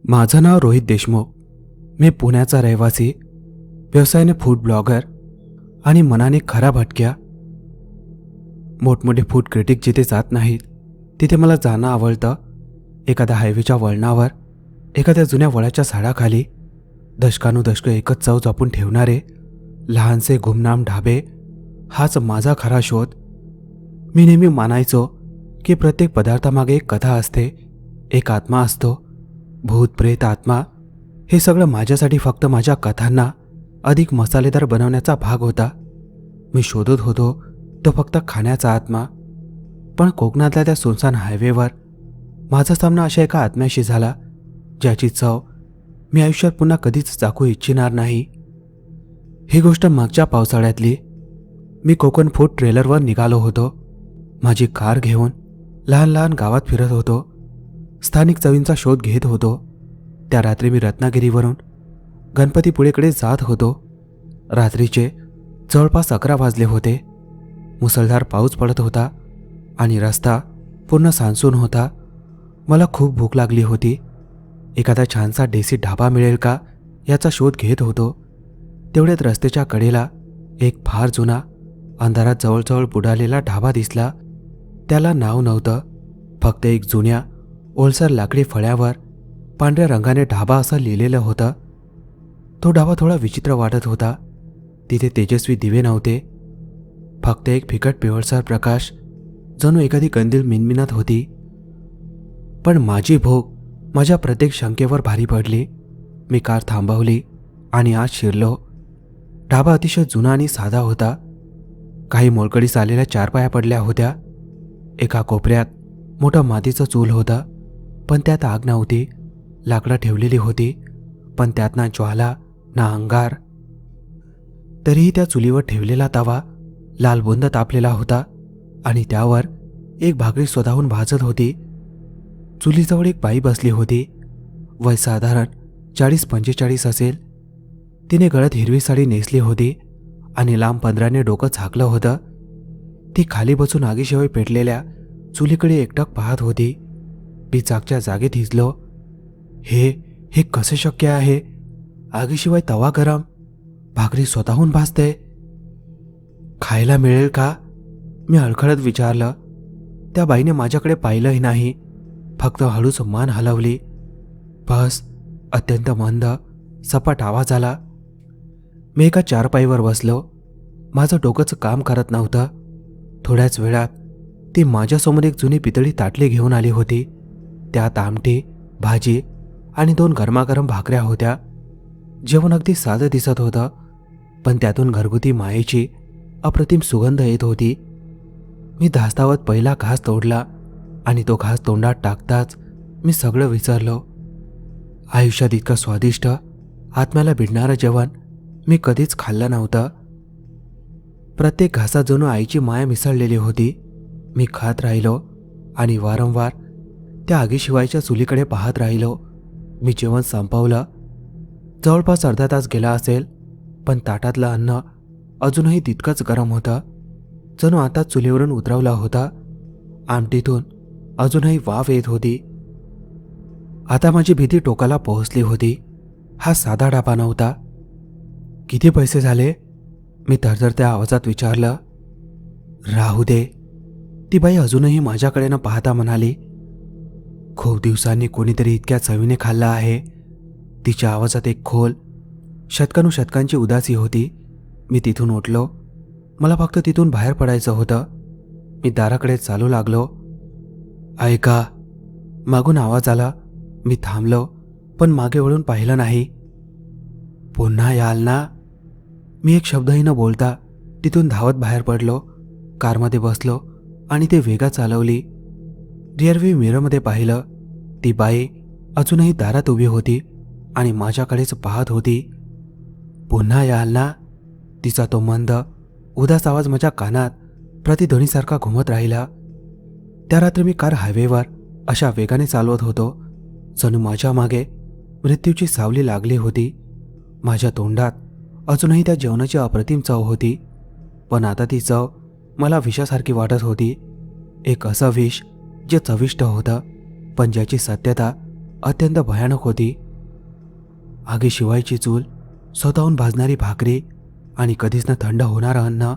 माझं नाव रोहित देशमुख. मी पुण्याचा रहिवासी, व्यवसायाने फूड ब्लॉगर आणि मनाने खरा भटक्या. मोठमोठे फूड क्रिटिक जिथे जात नाहीत तिथे मला जाणं आवडतं. एखाद्या हायवेच्या वळणावर, एखाद्या जुन्या वडाच्या झाडाखाली दशकानुदशकं एकच चव जपून ठेवणारे लहानसे गुमनाम ढाबे, हाच माझा खरा शोध. मी नेहमी मानायचो की प्रत्येक पदार्थामागे एक कथा असते, एक आत्मा असतो. भूत प्रेत आत्मा हे सगळं माझ्यासाठी फक्त माझ्या कथांना अधिक मसालेदार बनवण्याचा भाग होता. मी शोधत होतो तो फक्त खाण्याचा आत्मा. पण कोकणातल्या त्या सुनसान हायवेवर माझा सामना अशा एका आत्म्याशी झाला ज्याची चव मी आयुष्यात पुन्हा कधीच चाखू इच्छिणार नाही. ही गोष्ट मागच्या पावसाळ्यातली. मी कोकण फूड ट्रेलरवर निघालो होतो. माझी कार घेऊन लहान लहान गावात फिरत होतो. स्थानिक चवींचा शोध घेत होतो. त्या रात्री मी रत्नागिरीवरून गणपतीपुळेकडे जात होतो. रात्रीचे जवळपास 11 वाजले होते. मुसळधार पाऊस पडत होता आणि रस्ता पूर्ण सांसून होता. मला खूप भूक लागली होती. एखादा छानसा देसी ढाबा मिळेल का याचा शोध घेत होतो. तेवढ्यात रस्त्याच्या कडेला एक फार जुना, अंधारात जवळजवळ बुडालेला ढाबा दिसला. त्याला नाव नव्हतं, फक्त एक जुन्या ओलसर लाकडी फळ्यावर पांढऱ्या रंगाने ढाबा असं लिहिलेलं होतं. तो ढाबा थोडा विचित्र वाटत होता. तिथे तेजस्वी दिवे नव्हते, फक्त एक फिकट पिवळसर प्रकाश, जणू एखादी कंदील मिनमिनत होती. पण माझी भूक माझ्या प्रत्येक शंकेवर भारी पडली. मी कार थांबवली आणि आत शिरलो. ढाबा अतिशय जुना आणि साधा होता. काही मोलकडीस आलेल्या चारपाया पडल्या होत्या. एका कोपऱ्यात मोठं मातीचं चूल होतं, पण त्यात आग नव्हती. लाकडं ठेवलेली होती, पण त्यात ना ज्वाला ना अंगार. तरीही त्या चुलीवर ठेवलेला तवा लालबुंद तापलेला होता आणि त्यावर एक भाकरी स्वतःहून भाजत होती. चुलीजवळ एक बाई बसली होती. वय साधारण 40-45 असेल. तिने गळ्यात हिरवी साडी नेसली होती आणि लांब पंधराने डोकं झाकलं होतं. ती खाली बसून आगीशिवाय पेटलेल्या चुलीकडे एकटक पाहत होती. मी जागच्या जागेत हिजलो. हे कसे शक्य आहे? आगीशिवाय तवा गरम, भाकरी स्वतःहून भाजते. खायला मिळेल का? मी अडखळत विचारलं. त्या बाईने माझ्याकडे पाहिलंही नाही, फक्त हळूच मान हलवली. बस. अत्यंत मंद, सपाट आवाज आला. मी एका चारपाईवर बसलो. माझं डोकंच काम करत नव्हतं. थोड्याच वेळात ती माझ्यासमोर एक जुनी पितळी ताटली घेऊन आली होती. त्यात आमटी, भाजी आणि 2 गरमागरम भाकऱ्या होत्या. जेवण अगदी साधं दिसत होतं, पण त्यातून घरगुती मायेची अप्रतिम सुगंध येत होती. मी धास्तावत पहिला घास तोडला आणि तो घास तोंडात टाकताच मी सगळं विसरलो. आयुष्यात इतकं स्वादिष्ट, आत्म्याला भिडणारं जेवण मी कधीच खाल्लं नव्हतं. प्रत्येक घासात जणू आईची माया मिसळलेली होती. मी खात राहिलो आणि वारंवार त्या आगीशिवायच्या चुलीकडे पाहत राहिलो. मी जेवण संपवलं. जवळपास अर्धा तास गेला असेल, पण ताटातलं अन्न अजूनही तितकंच गरम होतं, जणू आता चुलीवरून उतरवलं होतं. आमटीतून अजूनही वाफ येत होती. आता माझी भीती टोकाला पोहोचली होती. हा साधा ढाबा नव्हता. किती पैसे झाले? मी थरथरत्या आवाजात विचारलं. राहू दे, ती बाई अजूनही माझ्याकडे न पाहता म्हणाली. खूप दिवसांनी कोणीतरी इतक्या चवीने खाल्लं आहे. तिच्या आवाजात एक खोल, शतकानुशतकांची उदासी होती. मी तिथून उठलो. मला फक्त तिथून बाहेर पडायचं होतं. मी दाराकडे चालू लागलो. ऐका, मागून आवाज आला. मी थांबलो, पण मागे वळून पाहिलं नाही. पुन्हा याल ना? मी एक शब्दही न बोलता तिथून धावत बाहेर पडलो. कारमध्ये बसलो आणि ते वेगात चालवली. रिअरव्ह्यू मिररमध्ये पाहिलं. ती बाई अजूनही दारात उभी होती आणि माझ्याकडेच पाहत होती. पुन्हा याल ना? तिचा तो मंद, उदास आवाज माझ्या कानात प्रतिध्वनीसारखा घुमत राहिला. त्या रात्री मी कार हायवेवर अशा वेगाने चालवत होतो, जणू माझ्या मागे मृत्यूची सावली लागली होती. माझ्या तोंडात अजूनही त्या जेवणाची अप्रतिम चव होती, पण आता ती चव मला विषासारखी वाटत होती. एक असं विष जे चविष्ट होतं, पण ज्याची सत्यता अत्यंत भयानक होती. आगीशिवायची चूल, स्वतःहून भाजणारी भाकरी आणि कधीच न थंड होणारं अन्न,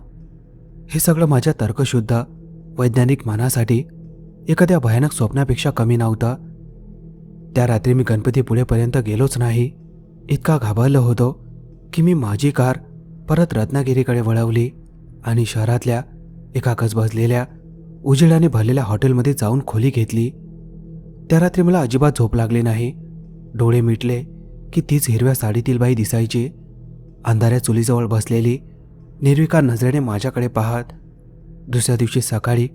हे सगळं माझ्या तर्कशुद्ध वैज्ञानिक मनासाठी एखाद्या भयानक स्वप्नापेक्षा कमी नव्हतं. त्या रात्री मी गणपतीपुळेपर्यंत गेलोच नाही. इतका घाबरलो होतो की मी माझी कार परत रत्नागिरीकडे वळवली आणि शहरातल्या एका गजबजलेल्या उजेडाने भरलेल्या हॉटेलमध्ये जाऊन खोली घेतली. त्या रात्री मला अजिबात झोप लागली नाही. डोळे मिटले की तीच हिरव्या साडीतील बाई दिसायची, अंधाऱ्या चुलीजवळ बसलेली, निर्विकार नजरेने माझ्याकडे पाहत. दुसऱ्या दिवशी सकाळी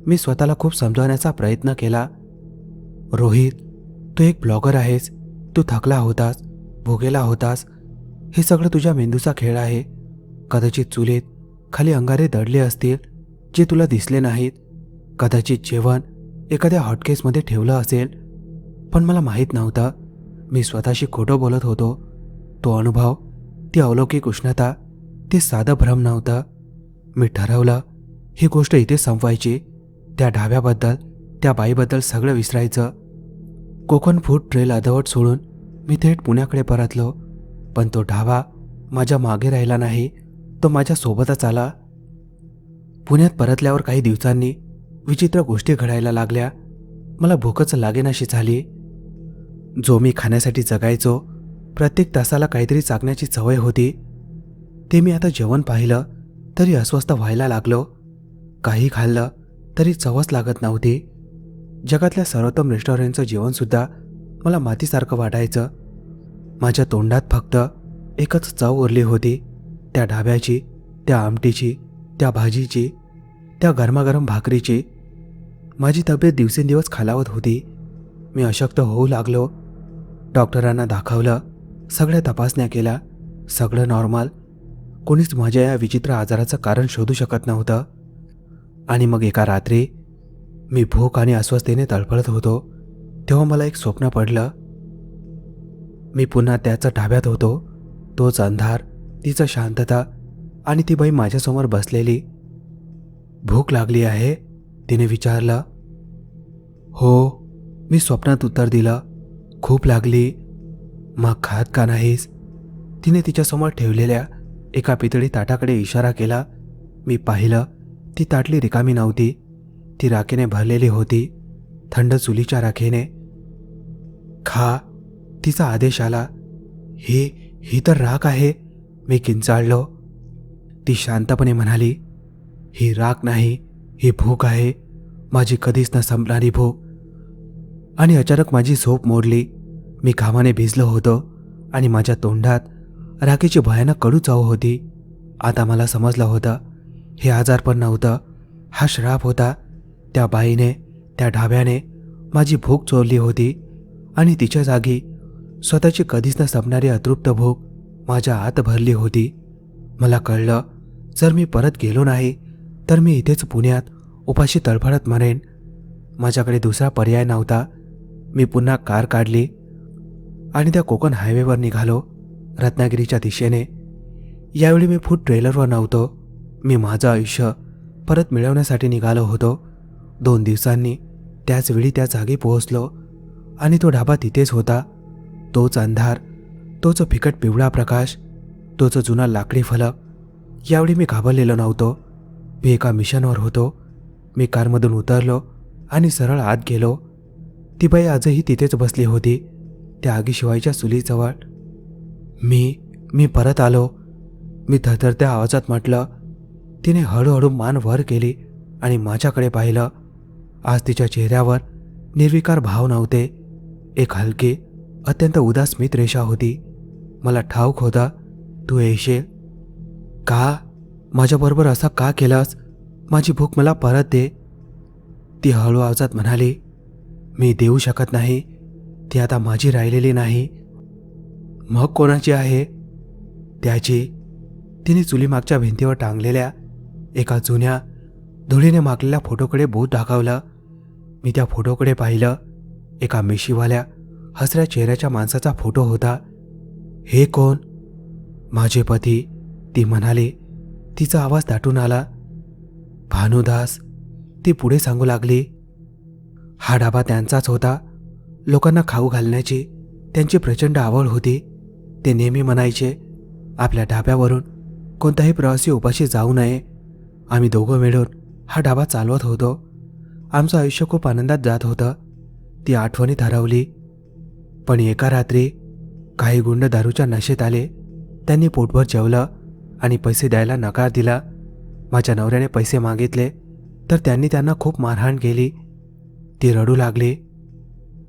मी स्वतःला खूप समजावण्याचा प्रयत्न केला. रोहित, तू एक ब्लॉगर आहेस. तू थकला होतास, भुकेला होतास. हे सगळं तुझ्या मेंदूचा खेळ आहे. कदाचित चुलीत खाली अंगारे दडले असतील जे तुला दिसले नाहीत. कदाचित जेवण एखाद्या हॉटकेसमध्ये ठेवलं असेल, पण मला माहीत नव्हतं. मी स्वतःशी खोटं बोलत होतो. तो अनुभव, ती अलौकिक उष्णता, ते साधं भ्रम नव्हतं. मी ठरवलं ही गोष्ट इथे संपवायची. त्या ढाब्याबद्दल, त्या बाईबद्दल सगळं विसरायचं. कोकण फूड ट्रेल अर्धवट सोडून मी थेट पुण्याकडे परतलो. पण तो ढाबा माझ्या मागे राहिला नाही, तो माझ्या सोबतच आला. पुण्यात परतल्यावर काही दिवसांनी विचित्र गोष्टी घडायला लागल्या. मला भूकच लागेनाशी झाली. जो मी खाण्यासाठी जगायचो, प्रत्येक तासाला काहीतरी चाकण्याची सवय होती, ते मी आता जेवण पाहिलं तरी अस्वस्थ व्हायला लागलो. काही खाल्लं तरी चवच लागत नव्हती. जगातल्या सर्वोत्तम रेस्टॉरंटचं जेवणसुद्धा मला मातीसारखं वाटायचं. माझ्या तोंडात फक्त एकच चव उरली होती, त्या ढाब्याची, त्या आमटीची, त्या भाजीची, त्या गरमागरम भाकरीची. माझी तब्येत दिवसेंदिवस खालावत होती. मी अशक्त होऊ लागलो. डॉक्टरांना दाखवलं, सगळ्या तपासण्या केल्या, सगळं नॉर्मल. कोणीच माझ्या या विचित्र आजाराचं कारण शोधू शकत नव्हतं. आणि मग एका रात्री मी भूक आणि अस्वस्थतेने तळफळत होतो, तेव्हा मला एक स्वप्न पडलं. मी पुन्हा त्याच ढाब्यात होतो. तोच अंधार, तिचं शांतता आणि ती बाई माझ्यासमोर बसलेली. भूक लागली आहे, तिने विचारलं. हो, मी स्वप्नात उत्तर दिलं. खूप लागली. मग खात का नाहीस? तिने तिच्यासमोर ठेवलेल्या एका पितळी ताटाकडे इशारा केला. मी पाहिलं, ती ताटली रिकामी नव्हती. ती राखेने भरलेली होती, थंड चुलीच्या राखेने. खा, तिचा आदेश आला. ही तर राख आहे, मी किंचाळलो. ती शांतपणे म्हणाली, ही राख नाही, ही भूक आहे, माझी कधीच न संपणारी भूक. आणि अचानक माझी झोप मोडली. मी घामाने भिजलो होतो आणि माझ्या तोंडात राखेची भयानक कडू चव होती. आता मला समजलं होतं, हे आजारपण नव्हतं, हा श्राप होता. त्या बाईने, त्या ढाब्याने माझी भूक चोरली होती आणि तिच्या जागी स्वतःची कधीच न संपणारी अतृप्त भूक माझ्या आत भरली होती. मला कळलं, जर मी परत गेलो नाही तर मी इथेच पुण्यात उपाशी तळफळत मरेन. माझ्याकडे दुसरा पर्याय नव्हता. मी पुन्हा कार काढली आणि त्या कोकण हायवेवर निघालो, रत्नागिरीच्या दिशेने. यावेळी मी फूड ट्रेलरवर नव्हतो. मी माझं आयुष्य परत मिळवण्यासाठी निघालो होतो. 2 दिवसांनी त्याच वेळी त्या जागी पोहोचलो आणि तो ढाबा तिथेच होता. तोच अंधार, तोच फिकट पिवळा प्रकाश, तोच जुना लाकडी फलक. यावेळी मी घाबरलेलो नव्हतो. मी एका मिशनवर होतो. मी कारमधून उतरलो आणि सरळ आत गेलो. ती बाई आजही तिथेच बसली होती, त्या आगीशिवायच्या चुलीजवळ. मी परत आलो, मी थरथरत्या आवाजात म्हटलं. तिने हळूहळू मान वर केली आणि माझ्याकडे पाहिलं. आज तिच्या चेहऱ्यावर निर्विकार भाव नव्हते. एक हलकी, अत्यंत उदास स्मित रेषा होती. मला ठाऊक होता, तू येशील. का? माझ्याबरोबर असं का केलंस? माझी भूक मला परत दे. ती हळू आवाजात म्हणाली. मी देऊ शकत नाही, ती आता माझी राहिलेली नाही. मग कोणाची आहे? त्याची. तिने चुलीमागच्या भिंतीवर टांगलेल्या एका जुन्या, धुळीने माखलेल्या फोटोकडे बोट दाखवलं. मी त्या फोटोकडे पाहिलं. एका मिशीवाल्या, हसऱ्या चेहऱ्याच्या माणसाचा फोटो होता. हे कोण? माझे पती, ती म्हणाली. तिचा आवाज दाटून आला. भानुदास, ती पुढे सांगू लागली. हा डाबा त्यांचाच होता. लोकांना खाऊ घालण्याची त्यांची प्रचंड आवड होती. ते नेहमी म्हणायचे, आपल्या ढाब्यावरून कोणताही प्रवासी उपाशी जाऊ नये. आम्ही दोघं मिळून हा ढाबा चालवत होतो. आमचं आयुष्य खूप आनंदात जात होतं. ती आठवणीत हरवली. पण एका रात्री काही गुंड दारूच्या नशेत आले. त्यांनी पोटभर जेवलं आणि पैसे द्यायला नकार दिला. माझ्या नवऱ्याने पैसे मागितले तर त्यांनी त्यांना खूप मारहाण केली. ती रडू लागली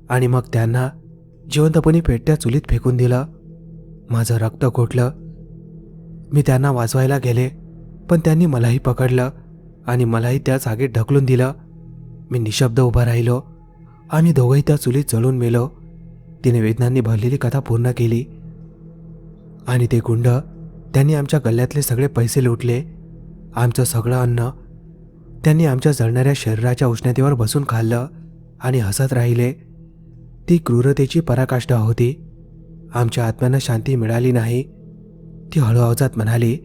आणि मग त्यांना जिवंतपणी पेटत्या चुलीत फेकून दिलं. माझं रक्त घोटलं. मी त्यांना वाचवायला गेले, पण त्यांनी मलाही पकडलं आणि मलाही त्या जागेत ढकलून दिलं. मी निशब्द उभा राहिलो. आम्ही दोघंही त्या चुलीत जळून मेलो. तिने वेदनांनी भरलेली कथा पूर्ण केली. आणि ते गुंड, त्यांनी आमच्या गल्ल्यातले सगळे पैसे लुटले. आमचं सगळं अन्न त्यांनी आमच्या जळणाऱ्या शरीराच्या उष्णतेवर बसून खाल्लं आणि हसत राहिले. ती क्रूरतेची पराकाष्ठा होती. आमच्या आत्म्यांना शांती मिळाली नाही. ती हळू आवाजात म्हणाली,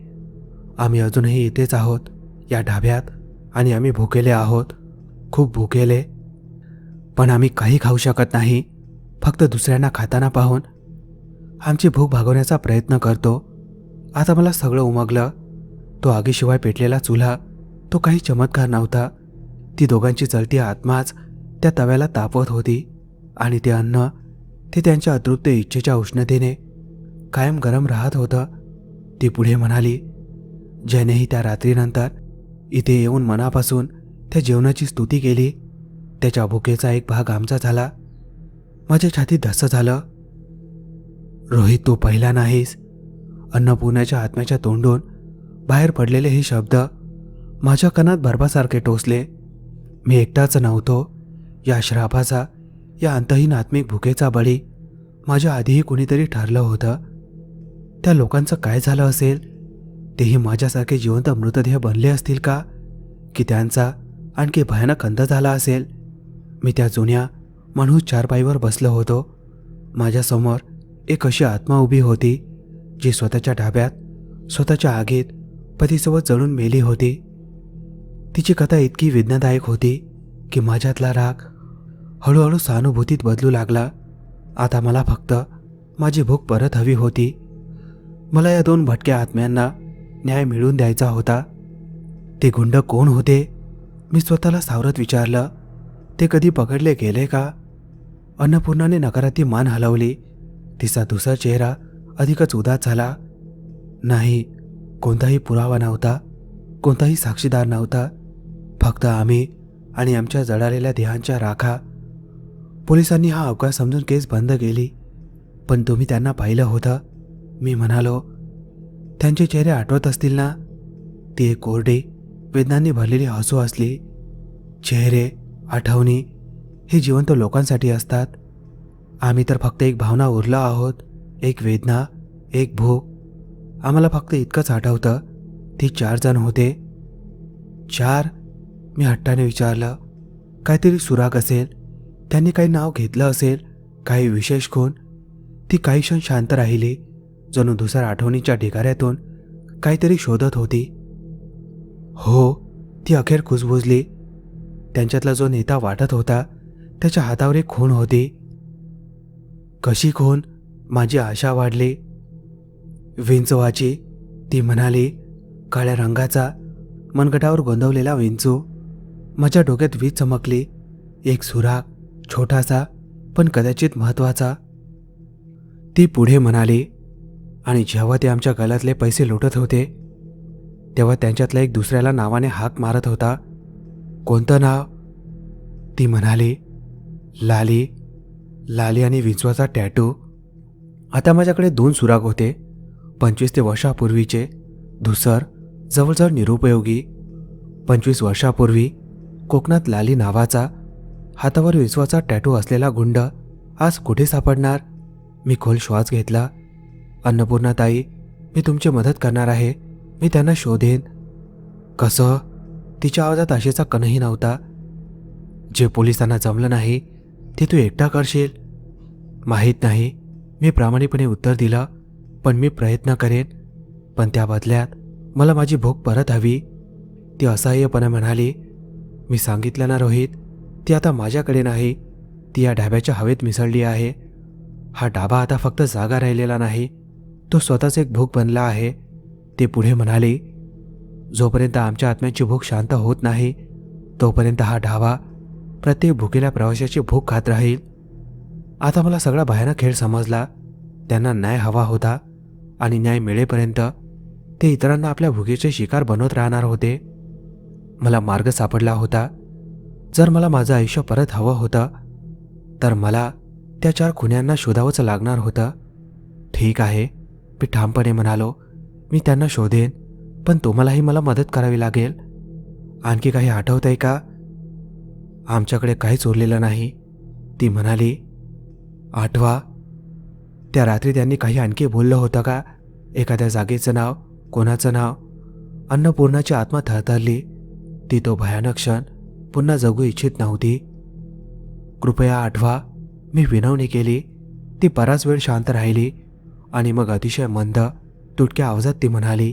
आम्ही अजूनही इथेच आहोत, या ढाब्यात, आणि आम्ही भुकेले आहोत, खूप भुकेले. पण आम्ही काही खाऊ शकत नाही. फक्त दुसऱ्यांना खाताना पाहून आमची भूक भागवण्याचा प्रयत्न करतो. आता मला सगळं उमगलं. तो आगीशिवाय पेटलेला चुल्हा, तो काही चमत्कार नव्हता. ती दोघांची जळती आत्माच त्या तव्याला तापवत होती आणि ते अन्न, ते त्यांच्या अतृप्त इच्छेच्या उष्णतेने कायम गरम राहत होतं. ती पुढे म्हणाली, ज्यानेही त्या रात्रीनंतर इथे येऊन मनापासून त्या जेवणाची स्तुती केली, त्याच्या भुकेचा एक भाग आमचा झाला. माझ्या छातीत धस्स झालं. रोहित, तू पहिला नाहीस. अन्नपूर्णाच्या आत्म्याच्या तोंडून बाहेर पडलेले हे शब्द माझ्या कानात बर्फासारखे टोचले. मी एकटाच नव्हतो. या श्रापाचा, या अंतहीन आत्मिक भुकेचा बळी माझ्या आधीही कुणीतरी ठरलं होतं. त्या लोकांचं काय झालं असेल? तेही माझ्यासारखे जिवंत मृतदेह बनले असतील का? की त्यांचा आणखी भयानक अंत झाला असेल? मी त्या जुन्या मनहूस चारपाईवर बसलो होतो. माझ्यासमोर एक अशी आत्मा उभी होती जी स्वतःच्या ढाब्यात, स्वतःच्या आगीत पतीसोबत जळून मेली होती. तिची कथा इतकी वेदनादायक होती की माझ्यातला राग हळूहळू सहानुभूतीत बदलू लागला. आता मला फक्त माझी भूक परत हवी होती. मला या दोन भटक्या आत्म्यांना न्याय मिळवून द्यायचा होता. ते गुंड कोण होते? मी स्वतःला सावरत विचारलं. ते कधी पकडले गेले का? अन्नपूर्णाने नकारार्थी मान हलवली. तिचा दुसरा चेहरा अधिकच उदास झाला. नाही, कोणताही पुरावा नव्हता, कोणताही साक्षीदार नव्हता. फक्त आम्ही आणि आमच्या जळालेल्या देहांच्या राखा. पोलिसांनी हा अवकाश समजून केस बंद केली. पण तुम्ही त्यांना पाहिलं होतं? मी म्हणालो. त्यांचे चेहरे आठवत असतील ना? ती एक कोरडी, वेदनांनी भरलेली हसू असली. चेहरे, आठवणी हे जिवंत लोकांसाठी असतात. आम्ही तर फक्त एक भावना उरलो आहोत, एक वेदना, एक भूक. आम्हाला फक्त इतकंच आठवतं. ती 4 जण होते. 4? मी हट्टाने विचारलं. काहीतरी सुराग असेल. त्यांनी काही नाव घेतलं असेल, काही विशेष खूण. ती काही क्षण शांत राहिली, जणू दुसऱ्या आठवणीच्या ढिगाऱ्यातून काहीतरी शोधत होती. हो, ती अखेर कुजबुजली. त्यांच्यातला जो नेता वाटत होता त्याच्या हातावर एक खूण होती. कशी खूण? माझी आशा वाढली. विंचवाची, ती म्हणाली. काळ्या रंगाचा, मनगटावर गोंदवलेला विंचू. माझ्या डोक्यात वीज चमकली. एक सुराग, छोटासा पण कदाचित महत्वाचा. ती पुढे म्हणाली, आणि जेव्हा ते आमच्या गळ्यातले पैसे लुटत होते तेव्हा त्यांच्यातला एक दुसऱ्याला नावाने हाक मारत होता. कोणतं नाव? ती म्हणाली, लाली. लाली आणि विंचवाचा टॅटू. आता माझ्याकडे 2 सुराग होते. 25 ते वर्षापूर्वीचे. धुसर, जवळजवळ निरुपयोगी. 25 वर्षापूर्वी कोकणात लाली नावाचा, हातावर विंचवाचा टॅटू असलेला गुंड आज कुठे सापडणार? मी खोल श्वास घेतला. अन्नपूर्णाताई, मी तुमची मदत करणार आहे. मी त्यांना शोधेन. कसं? तिच्या आवाजात आशेचा कणही नव्हता. जे पोलिसांना जमलं नाही ते तू एकटा करशील? माहीत नाही, मी प्रामाणिकपणे उत्तर दिलं. पण मी प्रयत्न करेन. पण त्या बदल्यात मला माझी भूक परत हवी. ती असहाय्यपणे म्हणाली, मी सांगितलं ना रोहित, ती आता माझ्याकडे नाही, ती या ढाब्याच्या हवेत मिसळली आहे. हा ढाबा आता फक्त जागा राहिलेला नाही, तो स्वतःच एक भूक बनला आहे. ते पुढे म्हणाले, जोपर्यंत आमच्या आत्म्याची भूक शांत होत नाही तोपर्यंत हा ढाबा प्रत्येक भुकेल्या प्रवाशाची भूक खात राहील. आता मला सगळा भयानक खेळ समजला. त्यांना न्याय हवा होता आणि न्याय मिळेपर्यंत ते इतरांना आपल्या भुकेचे शिकार बनवत राहणार होते. मला मार्ग सापडला होता. जर मला माझं आयुष्य परत हवं होतं तर मला त्या 4 खुन्यांना शोधावंच लागणार होतं. ठीक आहे, मी ठामपणे म्हणालो, मी त्यांना शोधेन, पण तुम्हालाही मला मदत करावी लागेल. आणखी काही आठवतंय का? आमच्याकडे काहीच उरलेलं नाही, ती म्हणाली. आठवा, त्या रात्री त्यांनी काही आणखी बोललं होतं का? एखाद्या जागेचं नाव, कोणाचं नाव? अन्नपूर्णाची आत्मा थरथरली. ती तो भयानक क्षण पुन्हा जगू इच्छित नव्हती. कृपया आठवा, मी विनवणी केली. ती बराच वेळ शांत राहिली आणि मग अतिशय मंद, तुटक्या आवाजात ती म्हणाली,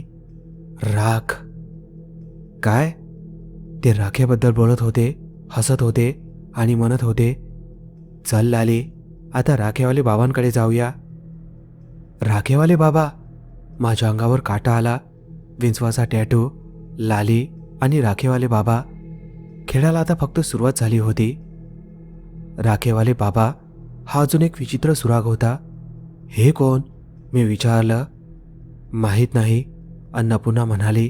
राख. काय? ते राखेबद्दल बोलत होते, हसत होते आणि म्हणत होते, चल लाली, आता राखेवाले बाबांकडे जाऊया. राखेवाले बाबा? माझ्या अंगावर काटा आला. विंचवाचा टॅटू, लाली आणि राखेवाले बाबा. खेळाला आता फक्त सुरुवात झाली होती. राखेवाले बाबा हा अजून एक विचित्र सुराग होता. हे कोण? मी विचारलं. माहीत नाही, अन्नपूर्णा म्हणाली.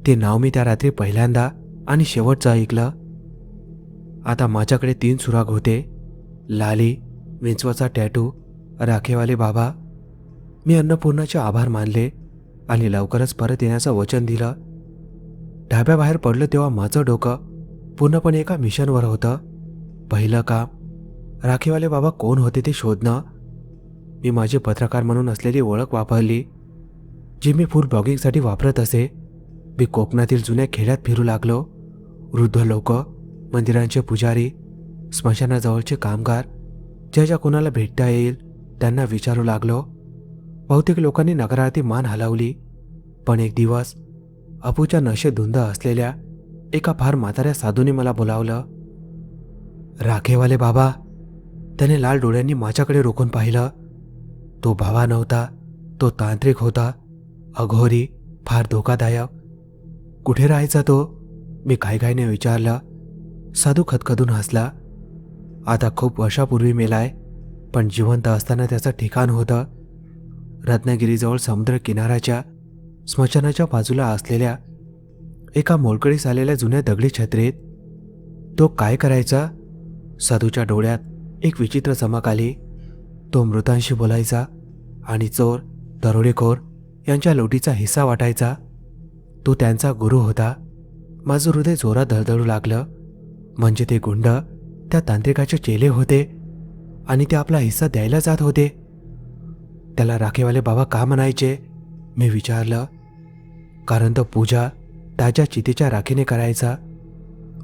ते नाव मी त्या रात्री पहिल्यांदा आणि शेवटचं ऐकलं. आता माझ्याकडे 3 सुराग होते, लाली, विंचवाचा टॅटू, राखेवाले बाबा. मी अन्नपूर्णाचे आभार मानले आणि लवकरच परत येण्याचं वचन दिलं. ढाब्याबाहेर पडलं तेव्हा माझं डोकं पूर्णपणे एका मिशनवर होतं. पहिलं काम, राखेवाले बाबा कोण होते ते शोधणं. मी माझी पत्रकार म्हणून असलेली ओळख वापरली, जी मी फूड ब्लॉगिंगसाठी वापरत असे. मी कोकणातील जुन्या खेड्यात फिरू लागलो. वृद्ध लोक, मंदिरांचे पुजारी, स्मशानाजवळचे कामगार, ज्या कोणाला भेटता येईल त्यांना विचारू लागलो. बहुतेक लोकांनी नकारार्थी मान हलवली, पण एक दिवस अपूच्या नशेत धुंद असलेल्या एका फार म्हाताऱ्या साधूने मला बोलावलं. राखेवाले बाबा. त्याने लाल डोळ्यांनी माझ्याकडे रोखून पाहिलं. तो बाबा नव्हता, तो तांत्रिक होता, अघोरी, फार धोकादायक. कुठे राहायचा तो? मी घाईघाईने विचारलं. साधू खदखदून हसला. आता खूप वर्षापूर्वी मेलाय, पण जिवंत असताना त्याचं ठिकाण होतं रत्नागिरीजवळ समुद्र किनाऱ्याच्या स्मशानाच्या बाजूला असलेल्या एका मोलकडीस आलेल्या जुन्या दगडी छत्रीत. तो काय करायचा? साधूच्या डोळ्यात एक विचित्र चमक आली. तो मृतांशी बोलायचा आणि चोर, दरोडेखोर यांच्या लुटीचा हिस्सा वाटायचा. तो त्यांचा गुरु होता. माझं हृदय जोरात धडधडू लागलं. म्हणजे ते गुंड त्या तांत्रिकाचे चेले होते आणि ते आपला हिस्सा द्यायला जात होते. त्याला राखेवाले बाबा का म्हणायचे? मी विचारलं. कारण तो पूजा ताज्या चितेच्या राखेने करायचा.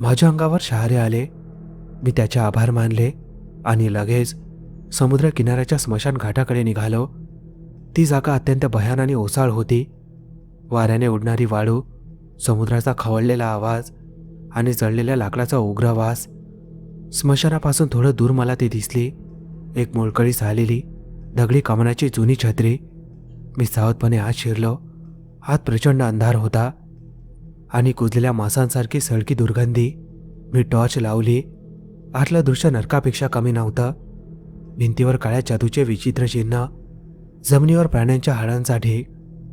माझ्या अंगावर शहारे आले. मी त्याचे आभार मानले आणि लगेच समुद्र किनाऱ्याच्या स्मशान घाटाकडे निघालो. ती जागा अत्यंत भयान आणि ओसाळ होती. वाऱ्याने उडणारी वाळू, समुद्राचा खवळलेला आवाज आणि जळलेल्या लाकडाचा उग्र वास. स्मशानापासून थोडं दूर मला ती दिसली. एक मोलकळी झालेली दगडी कमानाची जुनी छत्री. मी सावधपणे आत शिरलो. आत प्रचंड अंधार होता आणि कुजलेल्या मांसांसारखी सळकी दुर्गंधी. मी टॉर्च लावली. आतलं दृश्य नरकापेक्षा कमी नव्हतं. भिंतीवर काळ्या जादूचे विचित्र चिन्ह, जमिनीवर प्राण्यांच्या हाडांचा ढीग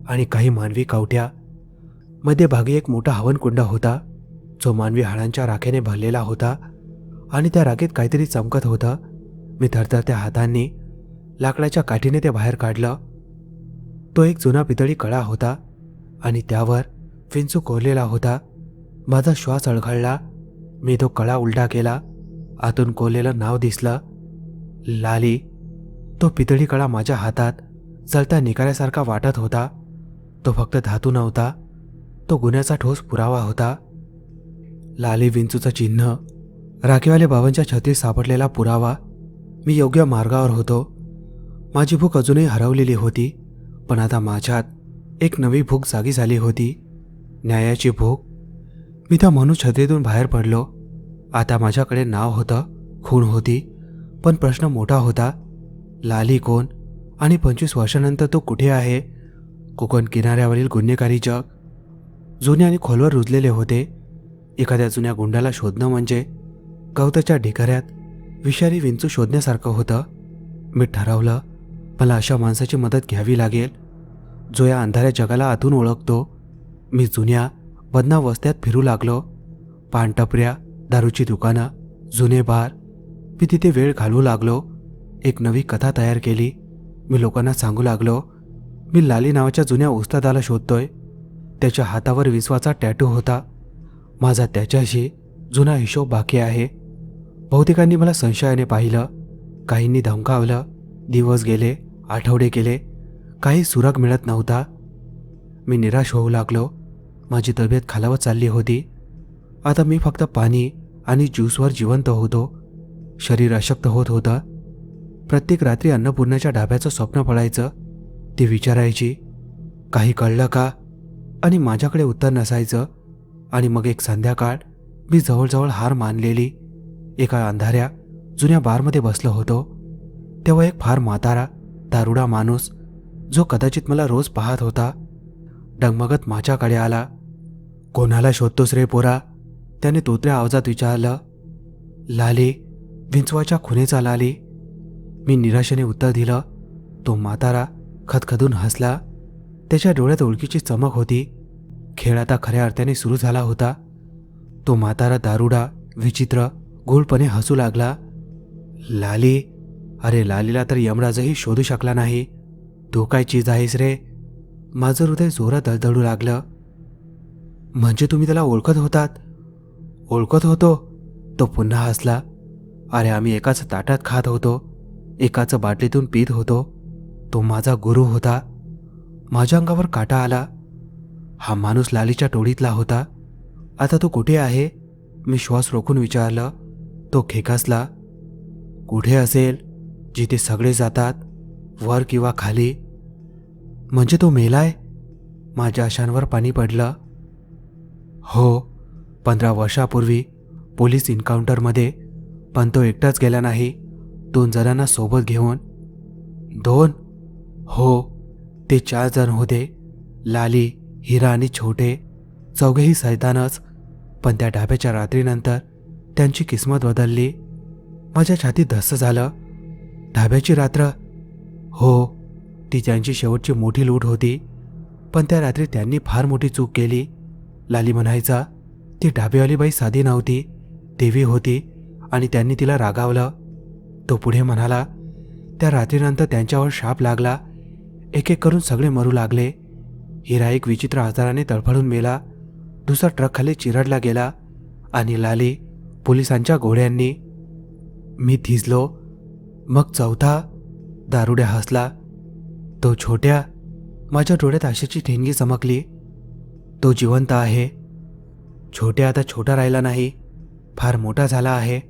आणि काही मानवी कवट्या. मध्यभागी एक मोठा हवनकुंड होता, जो मानवी हाडांच्या राखेने भरलेला होता आणि त्या राखेत काहीतरी चमकत होतं. मी थरथरत्या हातांनी लाकडाच्या काठीने ते बाहेर काढलं. तो एक जुना पितळी कळा होता आणि त्यावर विंचू कोरलेला होता. माझा श्वास अडखळला. मी तो कळा उलटा केला. आतून कोरलेलं नाव दिसलं, लाली. तो पितळी कळा माझ्या हातात जळता निकाऱ्यासारखा वाटत होता. तो फक्त धातू नव्हता, तो गुन्ह्याचा ठोस पुरावा होता. लाली, विंचूचं चिन्ह, राखेवाले बाबांच्या छत्रीत सापडलेला पुरावा. मी योग्य मार्गावर होतो. माझी भूक अजूनही हरवलेली होती, पण आता माझ्यात एक नवी भूक जागी झाली होती, न्यायाची भूक. मी त्या म्हणून छत्रीतून बाहेर पडलो. आता माझ्याकडे नाव होतं, खूण होती, पण प्रश्न मोठा होता. लाली कोण आणि 25 वर्षानंतर तो कुठे आहे? कोकण किनाऱ्यावरील गुन्हेगारी जग जुने आणि खोलवर रुजलेले होते. एखाद्या जुन्या गुंडाला शोधणं म्हणजे गवताच्या ढिगाऱ्यात विषारी विंचू शोधण्यासारखं होतं. मी ठरवलं, मला अशा माणसाची मदत घ्यावी लागेल, जो या अंधाऱ्या जगाला आतून ओळखतो. मी जुन्या बदनाम वस्त्यात फिरू लागलो. पानटपऱ्या, दारूची दुकानं, जुने बार. मी तिथे वेळ घालवू लागलो. एक नवी कथा तयार केली. मी लोकांना सांगू लागलो, मी लाली नावाच्या जुन्या उस्तादाला शोधतोय. त्याच्या हातावर विश्वाचा टॅटू होता. माझा त्याच्याशी जुना हिशोब बाकी आहे. बहुतेकांनी मला संशयाने पाहिलं, काहींनी धमकावलं. दिवस गेले, आठवडे गेले, काही सुराग मिळत नव्हता. मी निराश होऊ लागलो. माझी तब्येत खालावत चालली होती. आता मी फक्त पाणी आणि ज्यूसवर जिवंत होतो. शरीर अशक्त होत होतं. प्रत्येक रात्री अन्नपूर्णाच्या ढाब्याचं स्वप्न पडायचं. ती विचारायची, काही कळलं का? आणि माझ्याकडे उत्तर नसायचं. आणि मग एक संध्याकाळ, मी जवळजवळ हार मानलेली एका अंधाऱ्या जुन्या बारमध्ये बसलो होतो. तेव्हा एक फार म्हातारा दारुडा माणूस, जो कदाचित मला रोज पाहत होता, डगमगत माझ्याकडे आला. कोणाला शोधतोस रे पोरा? त्याने तोत्र्या आवाजात विचारलं. लाली, विंचवाच्या खुनेचा लाली. मी निराशेने उत्तर दिलं. तो म्हातारा खदखदून हसला. त्याच्या डोळ्यात ओळखीची चमक होती. खेळ आता खऱ्या अर्थाने सुरू झाला होता. तो म्हातारा दारुडा विचित्र गोलपणे हसू लागला. लाली? अरे लालीला तर यमराजही शोधू शकला नाही. तू काय चीज आहेस रे? माझं हृदय जोरात धडधडू लागलं. म्हणजे तुम्ही त्याला ओळखत होतात? ओळखत होतो? तो पुन्हा हसला. अरे आम्ही एकाच ताटात खात होतो, एकाच बाटलीतून पीत होतो. तो माझा गुरु होता. माझ्या अंगावर काटा आला. हा माणूस लालीच्या टोळीतला होता. आता तो कुठे आहे? मी श्वास रोखून विचारलं. तो खेकासला. कुठे असेल? जिथे सगळे जातात, वर किंवा खाली. म्हणजे तो मेलाय? माझ्या आशांवर पाणी पडलं. हो, 15 वर्षापूर्वी पोलीस एन्काउंटरमध्ये. पण तो एकटाच गेला नाही, 2 जणांना सोबत घेऊन. 2? हो, ते 4 जण होते. लाली, हिरा आणि छोटे. चौघेही सैतानच. पण त्या ढाब्याच्या रात्रीनंतर त्यांची किस्मत बदलली. माझ्या छातीत धस्स झालं. ढाब्याची रात्र? हो, ती त्यांची शेवटची मोठी लूट होती. पण त्या रात्री त्यांनी फार मोठी चूक केली. लाली म्हणायचा, ती ढाबेवाली बाई साधी नव्हती, देवी होती, आणि त्यांनी तिला रागावलं. तो पुढे म्हणाला, त्या रात्रीनंतर त्यांच्यावर शाप लागला. एक एक करून सगळे मरू लागले. हिरा एक विचित्र आजाराने तडफडून मेला. दुसरा ट्रकखाली चिरडला गेला. आणि लाली पोलिसांच्या गोळ्यांनी. मी थिजलो. मग चौथा? दारुड्या हसला. तो छोट्या? माझ्या डोळ्यात आशेची ठिणगी चमकली. तो जिवंत आहे. छोट्या आता छोटा राहिला नाही, फार मोठा झाला आहे.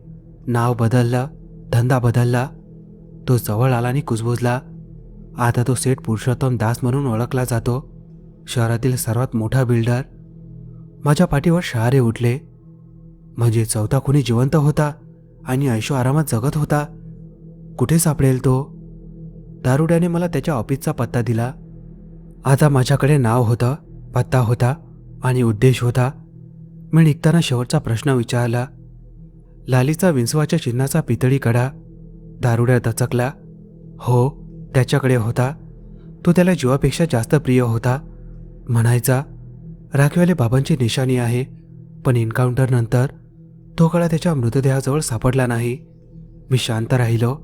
नाव बदललं, धंदा बदलला. तो जवळ आला आणि कुजबुजला. आता तो सेठ पुरुषोत्तम दास म्हणून ओळखला जातो, शहरातील सर्वात मोठा बिल्डर. माझ्या पाठीवर शहारे उठले. म्हणजे चौथा खुनी जिवंत होता आणि ऐशो आरामात जगत होता. कुठे सापडेल तो? दारुड्याने मला त्याच्या ऑफिसचा पत्ता दिला. आता माझ्याकडे नाव होतं, पत्ता होता आणि उद्देश होता. मी निघताना शेवटचा प्रश्न विचारला. लालीचा विंचवाच्या चिन्हाचा पितळी कडा? दारुड्या दचकला. हो, त्याच्याकडे होता. तो त्याला जीवापेक्षा जास्त प्रिय होता. म्हणायचा, राखीवाले बाबांची निशाणी आहे. पण एन्काउंटरनंतर तो कडा त्याच्या मृतदेहाजवळ सापडला नाही. मी शांत राहिलो.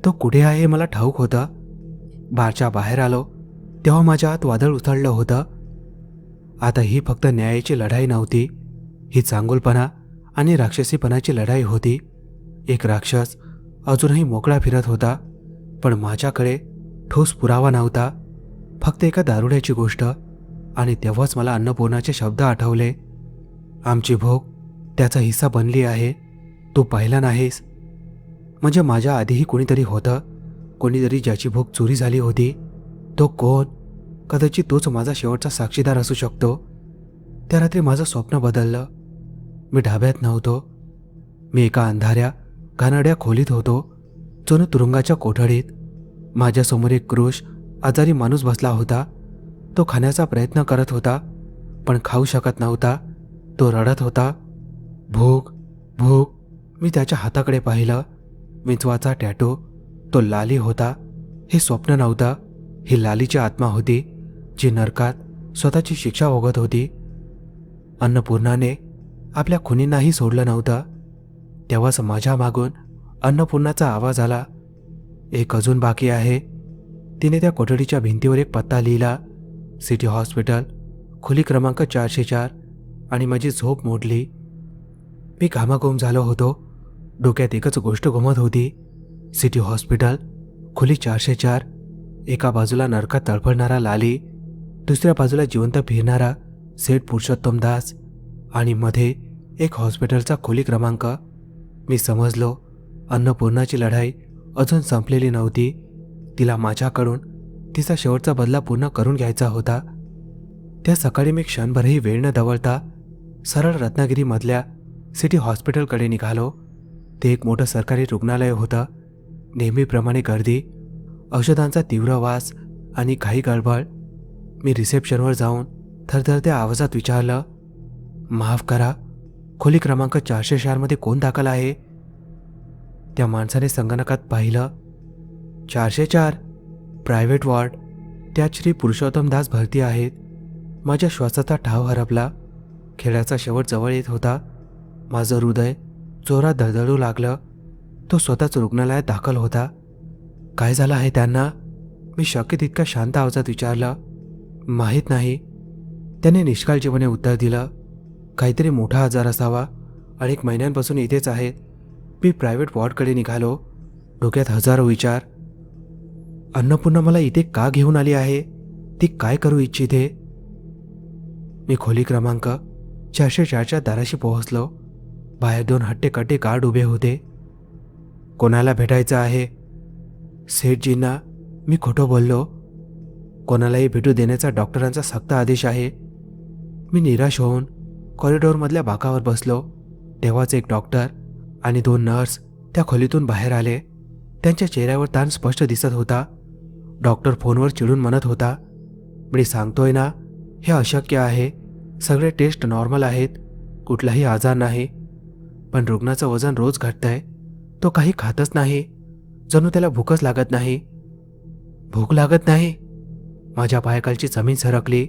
तो कुठे आहे मला ठाऊक होतं. बारच्या बाहेर आलो तेव्हा माझ्या आत वादळ उसळलं होतं. आता ही फक्त न्यायाची लढाई नव्हती, ही चांगुलपणा आणि राक्षसीपणाची लढाई होती. एक राक्षस अजूनही मोकळा फिरत होता, पण माझ्याकडे ठोस पुरावा नव्हता, फक्त एका दारुड्याची गोष्ट. आणि तेव्हाच मला अन्नपूर्णाचे शब्द आठवले. आमची भोग त्याचा हिस्सा बनली आहे, तू पाहिला नाहीस. म्हणजे माझ्या आधीही कोणीतरी होतं, कोणीतरी ज्याची भोग चोरी झाली होती. तो कोण? कदाचित तोच माझा शेवटचा साक्षीदार असू शकतो. त्या रात्री माझं स्वप्न बदललं. मी ढाब्यात नव्हतो. मी एका अंधाऱ्या घाणेरड्या खोलीत होतो, जणू तुरुंगाच्या कोठडीत. माझ्यासमोर एक क्रूश आजारी माणूस बसला होता. तो खाण्याचा प्रयत्न करत होता, पण खाऊ शकत नव्हता. तो रडत होता, भूक भूक. मी त्याच्या हाताकडे पाहिलं. विंचवाचा टॅटू, तो लाली होता. हे स्वप्न नव्हतं, ही लालीची आत्मा होती, जी नरकात स्वतःची शिक्षा भोगत होती. अन्नपूर्णाने आपल्या खुनींनाही सोडलं नव्हतं. तेव्हाच माझ्या मागून अन्नपूर्णाचा आवाज आला, एक अजून बाकी आहे. तिने त्या कोठडीच्या भिंतीवर एक पत्ता लिहिला, सिटी हॉस्पिटल, खोली क्रमांक 404. आणि माझी झोप मोडली. मी घामाघूम झालो होतो. डोक्यात एकच गोष्ट घुमत होती, सिटी हॉस्पिटल, खोली 404. एका बाजूला नरकात तळफळणारा लाली, दुसऱ्या बाजूला जिवंत फिरणारा सेठ पुरुषोत्तम दास, आणि मध्ये एक हॉस्पिटलचा खोली क्रमांक. मी समजलो, अन्नपूर्णाची लढाई अजून संपलेली नव्हती. तिला माझ्याकडून तिचा शेवटचा बदला पूर्ण करून घ्यायचा होता. त्या सकाळी मी क्षणभरही वेळ न दवडता सरळ रत्नागिरीमधल्या सिटी हॉस्पिटलकडे निघालो. ते एक मोठं सरकारी रुग्णालय होतं. नेहमीप्रमाणे गर्दी, औषधांचा तीव्र वास आणि घाई गडबड. मी रिसेप्शनवर जाऊन थरथरत्या आवाजात विचारलं, माफ करा, खोली क्रमांक 404 मध्ये कोण दाखल आहे? त्या माणसाने संगणकात पाहिलं, 404 प्रायव्हेट वॉर्ड, त्यात श्री पुरुषोत्तम दास भरती आहेत. माझ्या श्वासाचा ठाव हरपला. खेळाचा शेवट जवळ येत होता. माझं हृदय जोरात धडधडू लागलं. तो स्वतःच रुग्णालयात दाखल होता. काय झालं आहे त्यांना? मी शक्य तितक्या शांत आवाजात विचारलं. माहीत नाही, त्याने निष्काळजीपणे उत्तर दिलं. काहीतरी मोठा आजार असावा. अनेक महिन्यांपासून इथेच आहेत. मी प्रायव्हेट वॉर्डकडे निघालो. डोक्यात हजारो विचार. अन्नपूर्णा मला इथे का घेऊन आली आहे? ती काय करू इच्छिते? मी खोली क्रमांक 404च्या दाराशी पोहोचलो. बाहेर 2 हट्टेकट्टे गार्ड उभे होते. कोणाला भेटायचं आहे? सेठजींना. मी खोटं बोललो. कोणालाही भेटू देण्याचा डॉक्टरांचा सक्त आदेश आहे. मी निराश होऊन कॉरिडॉरमधल्या बाकावर बसलो. तेव्हाच एक डॉक्टर आणि 2 नर्स त्या खोलीतून बाहेर आले. त्यांच्या चेहऱ्यावर ताण स्पष्ट दिसत होता. डॉक्टर फोनवर चिडून म्हणत होता, मी सांगतोय ना, हे अशक्य आहे. सगळे टेस्ट नॉर्मल आहेत, कुठलाही आजार नाही. पण रुग्णाचं वजन रोज घटतंय. तो काही खातच नाही. जणू त्याला भूकच लागत नाही. भूक लागत नाही? माझ्या पायाखालची जमीन सरकली.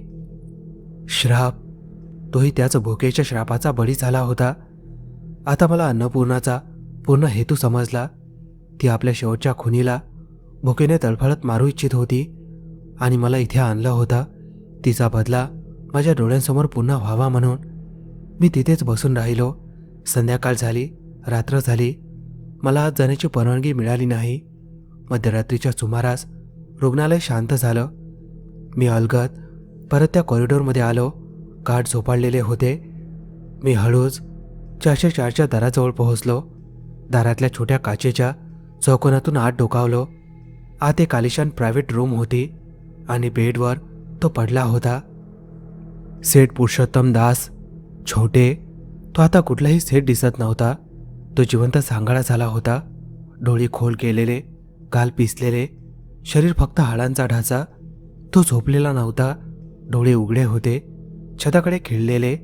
श्राप. तोही त्याच भुकेच्या श्रापाचा बळी झाला होता. आता मला अन्नपूर्णाचा पूर्ण हेतू समजला. ती आपल्या शेवटच्या खुनीला भुकेने तळफळत मारू इच्छित होती आणि मला इथे आणलं होतं. तिचा बदला माझ्या डोळ्यांसमोर पुन्हा व्हावा म्हणून. मी तिथेच बसून राहिलो. संध्याकाळ झाली, रात्र झाली. मला आज जाण्याची परवानगी मिळाली नाही. मध्यरात्रीच्या सुमारास रुग्णालय शांत झालं. मी अलगद परत त्या कॉरिडॉरमध्ये आलो. गार्ड झोपाळलेले होते. मी हळूच 404च्या दाराजवळ पोहोचलो. दारातल्या छोट्या काचेच्या चौकोनातून आत डोकावलो. आत एक आलिशान प्रायव्हेट रूम होती आणि बेडवर तो पडला होता. सेठ पुरुषोत्तम दास. छोटे. तो आता कुठलाही सेठ दिसत नव्हता. तो जिवंत सांगाडा झाला होता. डोळे खोल केलेले, गाल पिसलेले, शरीर फक्त हाडांचा ढाचा. तो झोपलेला नव्हता. डोळे उघडे होते, छताकडे खिळलेले,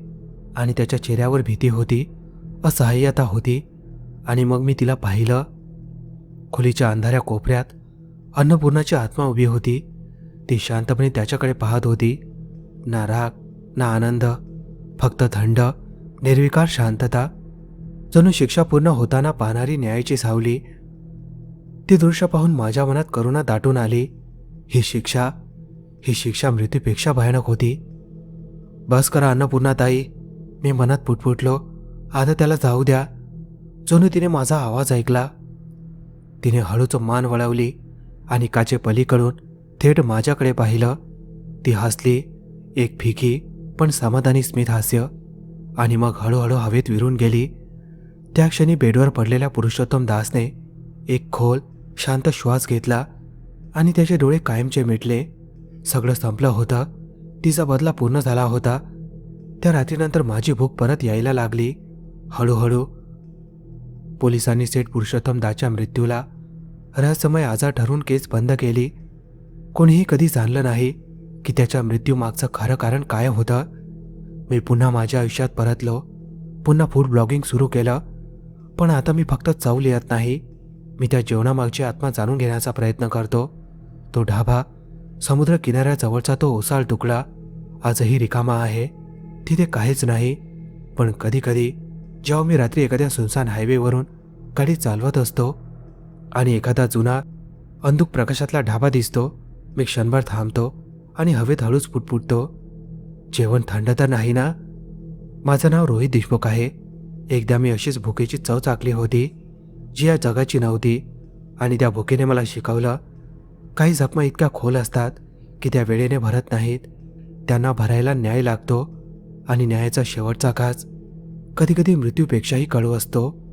आणि त्याच्या चेहऱ्यावर भीती होती, असहाय्यता होती. आणि मग मी तिला पाहिलं. खोलीच्या अंधाऱ्या कोपऱ्यात अन्नपूर्णाची आत्मा उभी होती. ती शांतपणे त्याच्याकडे पाहत होती. ना राग, ना आनंद, फक्त थंड, निर्विकार शांतता. जणू शिक्षा पूर्ण होताना पाहणारी न्यायाची सावली. ती दृश्य पाहून माझ्या मनात करुणा दाटून आली. ही शिक्षा मृत्यूपेक्षा भयानक होती. बस करा अन्नपूर्णाताई, मी मनात पुटपुटलो. आता त्याला जाऊ द्या. जणू तिने माझा आवाज ऐकला. तिने हळूच मान वळवली आणि काचे पलीकडून थेट माझ्याकडे पाहिलं. ती हसली, एक फिकी पण समाधानी स्मित हास्य, आणि मग हळूहळू हवेत विरून गेली. त्या क्षणी बेडवर पडलेल्या पुरुषोत्तम दासने एक खोल शांत श्वास घेतला आणि त्याचे डोळे कायमचे मिटले. सगळं संपलं होतं. तिचा बदला पूर्ण झाला होता. त्या रात्रीनंतर माझी भूक परत यायला लागली. हळूहळू पोलिसांनी सेठ पुरुषोत्तम दाच्या मृत्यूला रहस्यमय आजार ठरवून केस बंद केली. कोणीही कधी जाणलं नाही की त्याच्या मृत्यूमागचं खरं कारण काय होतं. मी पुन्हा माझ्या आयुष्यात परतलो. पुन्हा फूड ब्लॉगिंग सुरू केलं. पण आता मी फक्त चव लिहत नाही, मी त्या जेवणामागची आत्मा जाणून घेण्याचा प्रयत्न करतो. तो ढाबा, समुद्र किनाऱ्याजवळचा तो ओसाळ तुकडा आजही रिकामा आहे. तिथे काहीच नाही. पण कधीकधी जेव्हा मी रात्री एखाद्या सुनसान हायवेवरून गाडी चालवत असतो आणि एखादा जुना अंधुक प्रकाशातला ढाबा दिसतो, मी क्षणभर थांबतो आणि हवेत हळूच पुटपुटतो, जेवण थंड तर नाही ना? माझं नाव रोहित देशमुख आहे. एकदा मी अशीच भुकेची चव चाकली होती, जी या जगाची नव्हती. आणि त्या भुकेने मला शिकवलं, काही जखमा इतक्या खोल असतात की त्या वेळेने भरत नाहीत. त्यांना भरायला न्याय लागतो. आणि न्यायाचा शेवटचा घास कधीकधी मृत्यूपेक्षाही कडू असतो.